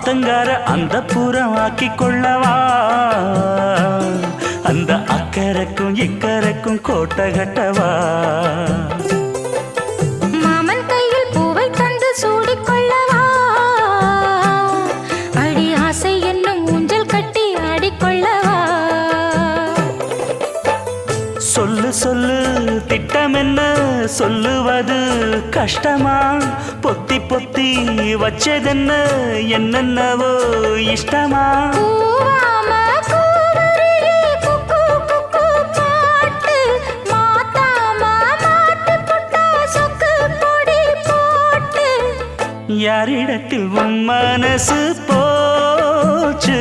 ஆத்தங்கார அந்த புறமாக்கி கொள்ளவா அந்த அக்கறைக்கும் இக்கரைக்கும் கோட்டை கட்டவா மாமன் கையில் பூவை தந்து சூடிக்கொள்ளவா அடி ஆசை என்னும் ஊஞ்சல் கட்டி ஆடிக்கொள்ளவா சொல்லு சொல்லு திட்டம் என்ன சொல்லுவது கஷ்டமா பொத்தி பொத்தி வச்சதென்ன என்னென்னவோ இஷ்டமா யாரிடத்தில் உன் மனசு போச்சு